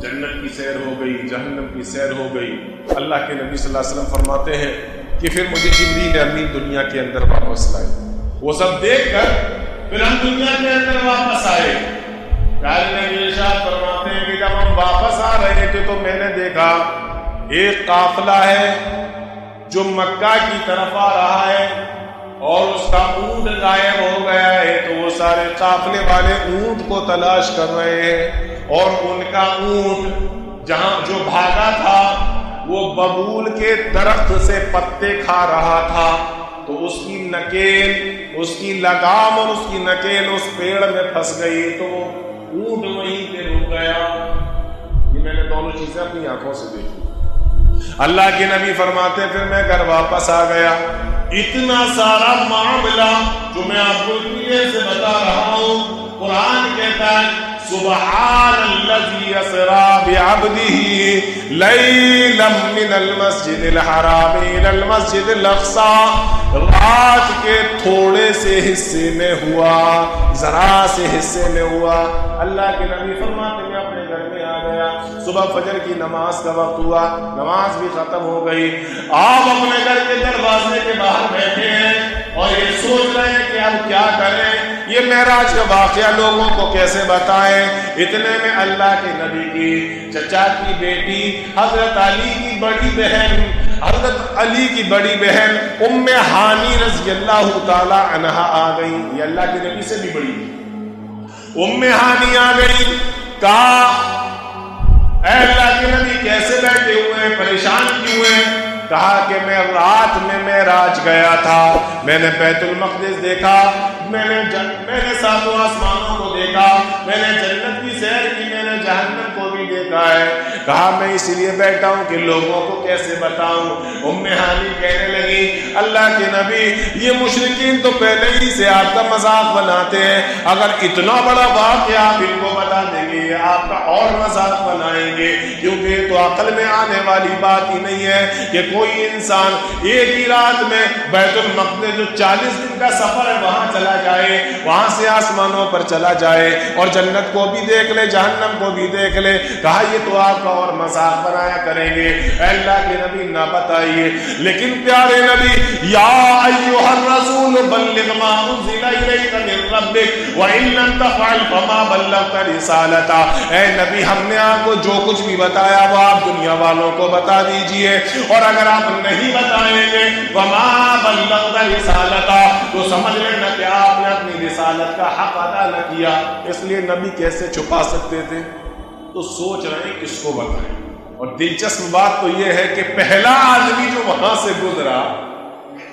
جنت کی سیر ہو گئی، جہنم کی سیر ہو گئی، اللہ کے نبی صلی اللہ علیہ وسلم فرماتے ہیں کہ پھر مجھے جبریل امین دنیا کے اندر واپس لائے۔ وہ سب دیکھ کر پھر ہم دنیا کے اندر واپس آئے۔ پیارے نبی ارشاد فرماتے ہیں کہ جب ہم واپس آ رہے تھے تو میں نے دیکھا ایک قافلہ ہے جو مکہ کی طرف آ رہا ہے اور اس کا اونٹ غائب ہو گیا ہے، تو وہ سارے قافلے والے اونٹ کو تلاش کر رہے ہیں، اور ان کا اونٹ جہاں جو بھاگا تھا وہ ببول کے درخت سے پتے کھا رہا تھا، تو اس کی نکیل، اس کی لگام اور اس کی نکیل اس پیڑ میں پھنس گئی، تو وہ اونٹ وہیں پہ رک گیا۔ یہ میں نے دونوں چیزیں اپنی آنکھوں سے دیکھی۔ اللہ کے نبی فرماتے ہیں پھر میں گھر واپس آ گیا، اتنا سارا معاملہ جو میں آپ کو اتنی سے بتا رہا ہوں، قرآن کہتا ہے سبحان الذی اسری بعبدہ لیلا من المسجد الحرام الی المسجد الاقصی، رات کے تھوڑے سے حصے میں ہوا، ذرا سے حصے میں ہوا۔ اللہ کے نبی فرماتے ہیں اپنے گھر میں آ گیا، صبح فجر کی نماز کا وقت ہوا، نماز بھی ختم ہو گئی، آپ اپنے گھر کے دروازے کے باہر بیٹھے ہیں اور یہ سوچ رہے ہیں کہ اب کیا کریں، یہ معراج کا واقعہ لوگوں کو کیسے بتائیں۔ اتنے میں اللہ کے نبی کی چچا کی بیٹی حضرت علی کی بڑی بہن، حضرت علی کی بڑی بہن ام ہانی رضی اللہ تعالی عنہا آ گئی، یہ اللہ کے نبی سے بھی بڑی ام ہانی آ گئی، کہا اے اللہ کے نبی کیسے بیٹھے ہوئے ہیں، پریشان کیوں ہیں؟ کہا کہ میں رات میں معراج گیا تھا، میں نے بیت المقدس دیکھا، میں نے ساتوں آسمانوں کو دیکھا، میں نے جنت کی سیر کی، میں نے جہنم کو بھی دیکھا ہے۔ کہا میں اس لیے بیٹھا ہوں کہ لوگوں کو کیسے بتاؤں۔ ام ہانی کہنے لگی اللہ کے نبی یہ مشرکین تو پہلے ہی سے آپ کا مذاق بناتے ہیں، اگر اتنا بڑا واقعہ آپ ان کو بتا دیں گے یہ آپ کا اور مذاق بنائیں گے، کیونکہ یہ تو عقل میں آنے والی بات ہی نہیں ہے کہ کوئی انسان ایک ہی رات میں بیت المقدس جو 40 دن کا سفر ہے وہاں چلا جائے، وہاں سے آسمانوں پر چلا جائے اور جنت کو بھی دیکھ لے، جہنم کو بھی دیکھ لے۔ کہا یہ تو آپ کا اور مذاق بنایا کریں گے، اے اللہ کے نبی نہ بتائیے۔ لیکن پیارے نبی یا ایھا الرسول بلغ ما انزل الیک من ربک وان لم تفعل فما بلغت رسالتہ، اے نبی ہم نے آپ کو جو کچھ بھی بتایا وہ آپ دنیا والوں کو بتا دیجئے، اور اگر آپ نہیں بتائیں گے وما بلغت رسالتہ تو سمجھ لینا کہ آپ نے اپنی رسالت کا حق ادا نہ کیا۔ اس لیے نبی کیسے چھپا سکتے تھے؟ تو سوچ رہے ہیں کس کو بتائیں۔ اور دلچسپ بات تو یہ ہے کہ پہلا آدمی جو وہاں سے گزرا،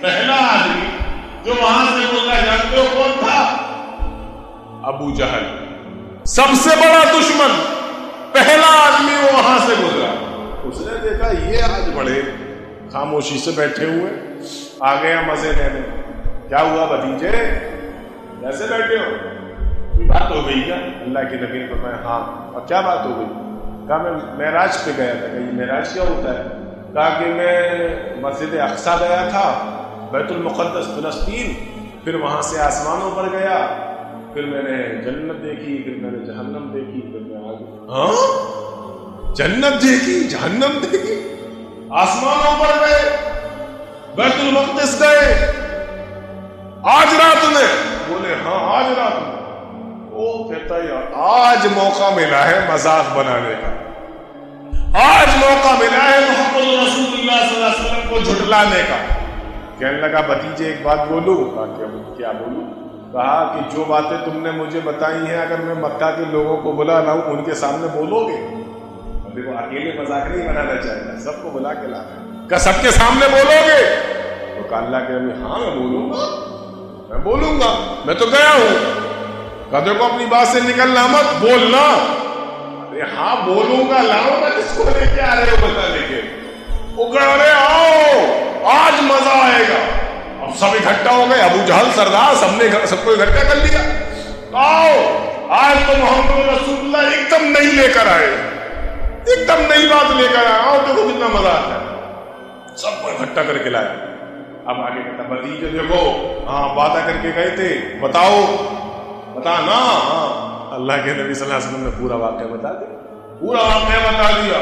پہلا آدمی جو وہاں سے گزرا جانتے ہو کون تھا؟ ابو جہل، سب سے بڑا دشمن، پہلا آدمی وہ وہاں سے گزرا۔ اس نے دیکھا یہ آج بڑے خاموشی سے بیٹھے ہوئے، آ گیا مزے لینے۔ کیا ہوا بھتیجے کیسے بیٹھے ہو؟ کوئی بات ہو گئی کیا؟ اللہ کے نبی نے فرمایا ہاں۔ اور کیا بات ہو گئی؟ کہا میں معراج پہ گیا تھا۔ کہ یہ معراج کیا ہوتا ہے؟ کہا کہ میں مسجد اقصی گیا تھا، بیت المقدس فلسطین، پھر وہاں سے آسمانوں پر گیا، پھر میں نے جنت دیکھی، پھر میں نے جہنم دیکھی، پھر میں آ گیا۔ ہاں جنت دیکھی، جہنم دیکھی، آسمانوں پر گئے، بیت المقدس گئے، آج رات میں؟ بولے ہاں آج رات میں۔ وہ کہتا ہے یار آج موقع ملا ہے مذاق بنانے کا، آج موقع ملا ہے محمد رسول اللہ صلی اللہ علیہ وسلم کو جھٹلانے کا۔ کہنے لگا بھتیجے ایک بات بولوں؟ کہا کیا بولوں؟ کہا کہ جو باتیں تم نے مجھے بتائی ہیں اگر میں مکہ کے لوگوں کو بلا لاؤں ان کے سامنے بولو گے؟ دیکھو اکیلے مذاق نہیں بنانا چاہتا، سب کو بلا کے لانا ہے۔ کیا سب کے سامنے بولو گے؟ تو کہا اللہ کے نبی ہاں میں بولوں گا، میں بولوں گا، میں تو گیا ہوں۔ کہا دیکھو اپنی بات سے نکلنا مت، بولنا۔ ارے ہاں بولوں گا، لاؤں گا، کس کو لے کے آ رہے ہو بتانے کے؟ وہ کہہ رہے آؤ آج مزہ آئے گا۔ اب سب اکٹھا ہو گئے، ابو جہل سردار سب کو اکٹھا کر لیا۔ آؤ آج تو محمد رسول اللہ ایک دم نہیں لے کر آئے، ایک دم نئی بات لے کر آئے، آؤ دیکھو کتنا مزہ آتا ہے۔ سب کو اکٹھا کر کے لایا۔ اب آگے کہتا بھتیجے دیکھو ہاں وعدہ کر کے گئے تھے، بتاؤ بتا نا۔ ہاں اللہ کے نبی صلی اللہ علیہ وسلم نے پورا واقعہ بتا دیا۔ پورا واقعہ بتا دیا.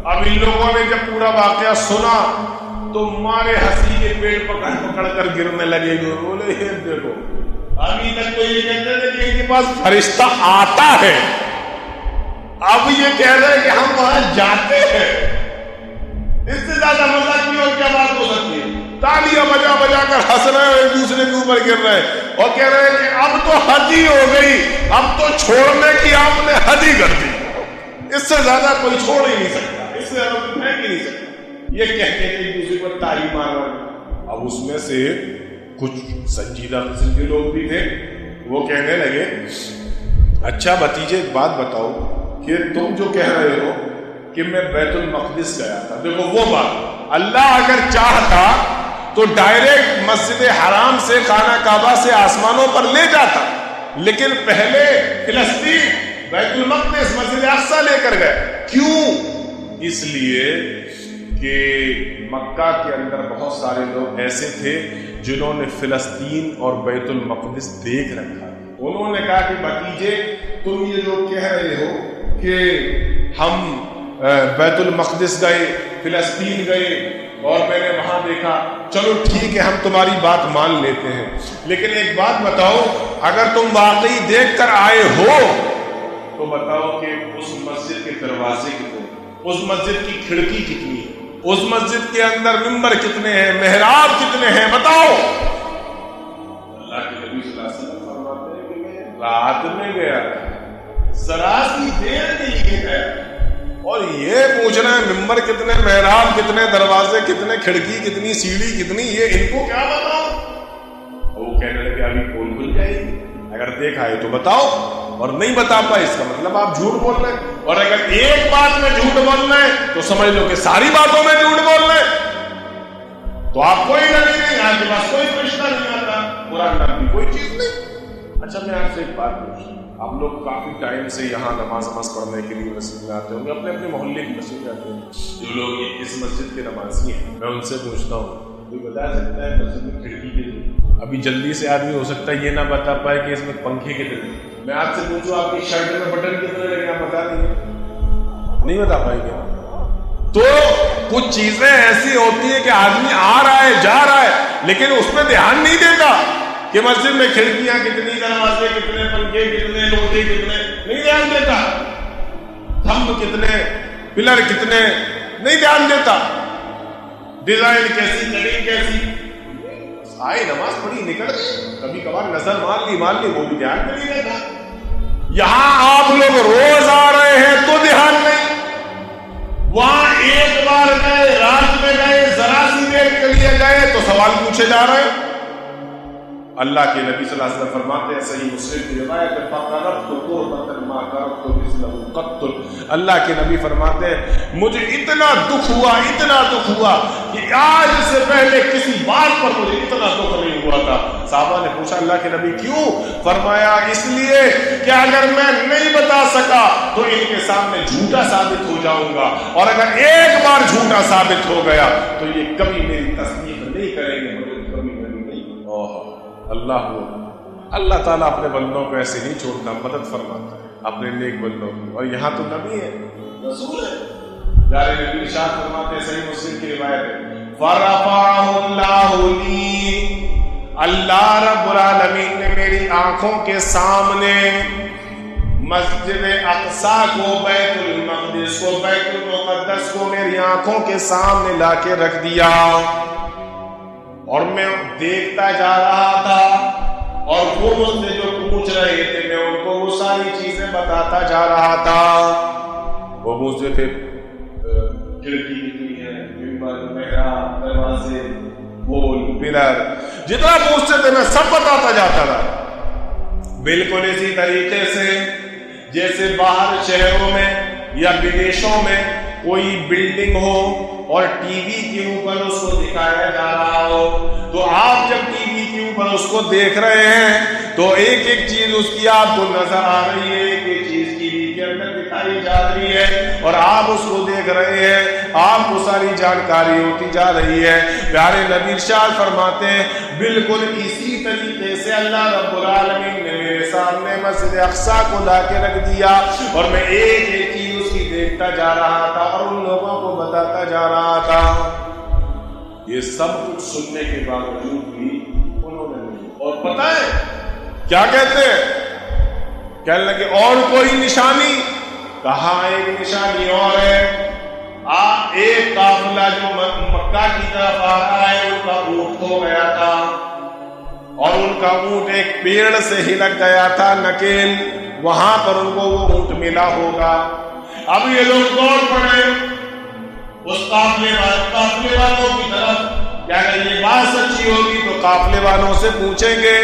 اب ان لوگوں نے جب پورا واقعہ سنا تو مارے ہنسی کے پیڑ پکڑ پکڑ کر گرنے لگے. بولے یہ دیکھو ابھی تک تو یہ کہتے تھے کہ ان کے پاس فرشتہ آتا ہے, اب یہ کہہ رہے ہیں کہ ہم وہاں جاتے ہیں. اس سے زیادہ مزہ کی اور کیا بات ہو سکتی ہے؟ تالیاں بجا بجا کر ہنس رہے ہیں, ایک دوسرے کے اوپر گر رہے ہیں اور کہہ رہے ہیں کہ اب تو حد ہی ہو گئی, اب تو چھوڑنے کی آپ نے حد ہی کر دی, اس سے زیادہ کوئی چھوڑ ہی نہیں سکتا, اس سے زیادہ کوئی پھینک ہی نہیں سکتا. یہ کہہ کے ایک دوسرے پر تالی مار رہے ہیں. اب اس میں سے کچھ سنجیدہ قسم کے لوگ بھی تھے, وہ کہنے لگے اچھا بھتیجے ایک بات بتاؤ کہ تم جو کہہ رہے ہو کہ میں بیت المقدس گیا تھا, دیکھو وہ بات اللہ اگر چاہتا تو ڈائریکٹ مسجد حرام سے خانہ کعبہ سے آسمانوں پر لے جاتا, لیکن پہلے فلسطین بیت المقدس مسجد اقصی لے کر گئے. کیوں؟ اس لیے کہ مکہ کے اندر بہت سارے لوگ ایسے تھے جنہوں نے فلسطین اور بیت المقدس دیکھ رکھا. انہوں نے کہا کہ بھتیجے تم یہ جو کہہ رہے ہو کہ ہم بیت المقدس گئے, فلسطین گئے اور میں نے وہاں دیکھا, چلو ٹھیک ہے ہم تمہاری بات مان لیتے ہیں, لیکن ایک بات بتاؤ اگر تم واقعی دیکھ کر آئے ہو تو بتاؤ کہ اس مسجد کے دروازے کتنے, اس مسجد کی کھڑکی کتنی ہے, اس مسجد کے اندر ممبر کتنے ہیں, محراب کتنے ہیں, بتاؤ. اللہ کے نبی صلی اللہ علیہ وسلم فرماتے ہیں کہ میں رات میں گیا, ذرا سی دیر کے لیے گیا, اور یہ پوچھ رہے ہیں ممبر کتنے, محراب کتنے, دروازے کتنے, کھڑکی کتنی, سیڑھی کتنی, یہ ان کو کیا بتاؤ. وہ کہنے لگے ابھی کون کھل جائے گی, اگر دیکھا ہے تو بتاؤ, اور نہیں بتا پائے اس کا مطلب آپ جھوٹ بول رہے ہیں, اور اگر ایک بات میں جھوٹ بول رہے ہیں تو سمجھ لو کہ ساری باتوں میں جھوٹ بول رہے ہیں, تو آپ کوئی نبی نہیں, آپ کے پاس کوئی فرشتہ نہیں آتا, قرآن نام کی کوئی چیز نہیں. اچھا میں آپ سے ایک بات پوچھتا ہوں, آپ لوگ کافی ٹائم سے یہاں نماز پڑھنے کے لیے مسجد میں آتے ہوں گے, اپنے اپنے محلے کی مسجد میں آتے ہیں. جو لوگ اس مسجد کے نمازی ہیں میں ان سے پوچھتا ہوں, کوئی بتا سکتا ہے مسجد میں کھڑکی کتنی؟ ابھی جلدی سے آدمی ہو سکتا ہے یہ نہ بتا پائے کہ اس میں پنکھے کتنے. میں آپ سے پوچھوں آپ کی شرٹ میں بٹن کتنے لگے, آپ بتا دیں گے؟ نہیں بتا پائیں گے. تو کچھ چیزیں ایسی ہوتی ہیں کہ آدمی آ رہا ہے جا رہا ہے لیکن اس میں دھیان نہیں دیتا کہ مسجد میں کھڑکیاں کتنی, دروازے کتنے, پنکھے کتنے, لوٹے کتنے, نہیں دھیان دیتا. تھمب کتنے, پلر کتنے, نہیں دھیان دیتا. ڈیزائن کیسی, کٹنگ کیسی, آئے نماز پڑھی نکل گئی, کبھی کبھار نظر مار لی, وہ بھی دھیان نہیں دیتا. یہاں آپ لوگ روز آ رہے ہیں تو دھیان نہیں, وہاں ایک بار گئے, رات میں گئے, ذرا سی دیر کے لیے گئے تو سوال پوچھے جا رہے ہیں. اللہ کے نبی صلی اللہ علیہ وسلم فرماتے ہیں, صحیح مسلم کی روایت ہے, فَقَرَبْتُ قُرْبَةً مَا قَرَبْتُ مِثْلَهُ قَطٌّ. اللہ کے نبی فرماتے ہیں مجھے اتنا دکھ ہوا کہ آج سے پہلے کسی بات پر مجھے اتنا دکھ نہیں ہوا تھا. صحابہ نے پوچھا اللہ کے نبی کیوں؟ فرمایا اس لیے کہ اگر میں نہیں بتا سکا تو ان کے سامنے جھوٹا ثابت ہو جاؤں گا, اور اگر ایک بار جھوٹا ثابت ہو گیا تو یہ کبھی میری تصدیق نہیں کریں گے, مجھے کبھی نہیں. اللہ تعالیٰ اپنے بندوں کو ایسے نہیں چھوڑتا, مدد فرماتا ہے اپنے نیک بندوں کی. اور یہاں تو نبی ہے, رسول ہے. جارے نبی ارشاد فرماتے ہیں, صحیح مسلم کی روایت ہے, فَرَفَعَهُ اللَّهُ لِي, اللہ رب العالمین نے میری آنکھوں کے سامنے مسجد اقصی کو, بیت المقدس کو, بیت المقدس کو میری آنکھوں کے سامنے لا کے رکھ دیا, اور میں دیکھتا جا رہا تھا, اور وہ مجھ سے جو پوچھ رہے تھے میں ان کو وہ ساری چیزیں بتاتا جا رہا تھا. وہ پوچھتے تھے کھڑکی کتنی ہے, ممبر, محراب, دروازے, پول, پلر, جتنا پوچھتے تھے میں سب بتاتا جاتا تھا. بالکل اسی طریقے سے جیسے باہر شہروں میں یا بدیشوں میں کوئی بلڈنگ ہو اور ٹی وی کے اوپر اس کو دکھایا جا رہا ہو, تو آپ جب ٹی وی کے اوپر اس کو دیکھ رہے ہیں تو ایک ایک چیز اس کی آپ کو نظر آ رہی ہے, ایک ایک چیز ٹی وی کے اندر دکھائی جا رہی ہے, اور آپ اس کو دیکھ رہے ہیں, آپ کو ساری جانکاری ہوتی جا رہی ہے. پیارے نبی ارشاد فرماتے ہیں بالکل اسی طریقے سے اللہ رب العالمین نے میرے سامنے مسجد اقصی کو لا کے رکھ دیا, اور میں ایک ایک چیز دیکھتا جا رہا تھا اور ان لوگوں کو بتاتا جا رہا تھا۔ یہ سب کچھ سننے کے باوجود بھی انہوں نے نہیں، اور پتہ ہے کیا کہتے ہیں؟ کہنے لگے اور کوئی نشانی؟ کہا ایک نشانی اور ہے، ایک قافلہ جو مکہ کی طرف آ رہا ہے ان کا اونٹ کھو گیا تھا، اور ان کا اونٹ ایک پیڑ سے ہلک گیا تھا نکیل، وہاں پر ان کو وہ اونٹ ملا ہوگا۔ اب یہ لوگ دوڑ پڑے اس قافلے والوں کی طرف، کیا اگر یہ بات سچی ہوگی تو قافلے والوں سے پوچھیں گے۔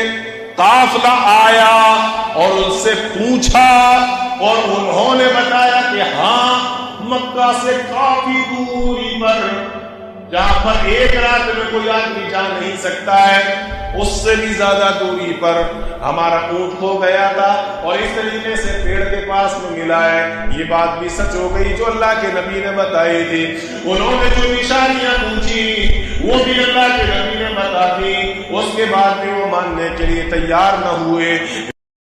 قافلہ آیا اور ان سے پوچھا اور انہوں نے بتایا کہ ہاں مکہ سے کافی دوری پر، جہاں پر ایک رات میں کوئی آدمی جا نہیں سکتا ہے، اس سے بھی زیادہ دوری پر ہمارا اونٹ کھو گیا تھا اور اس طریقے سے پیڑ کے پاس میں ملا ہے۔ یہ بات بھی سچ ہو گئی جو اللہ کے نبی نے بتائی تھی۔ انہوں نے جو نشانیاں پوچھی وہ بھی اللہ کے نبی نے بتا دی، اس کے بعد بھی وہ ماننے کے لیے تیار نہ ہوئے۔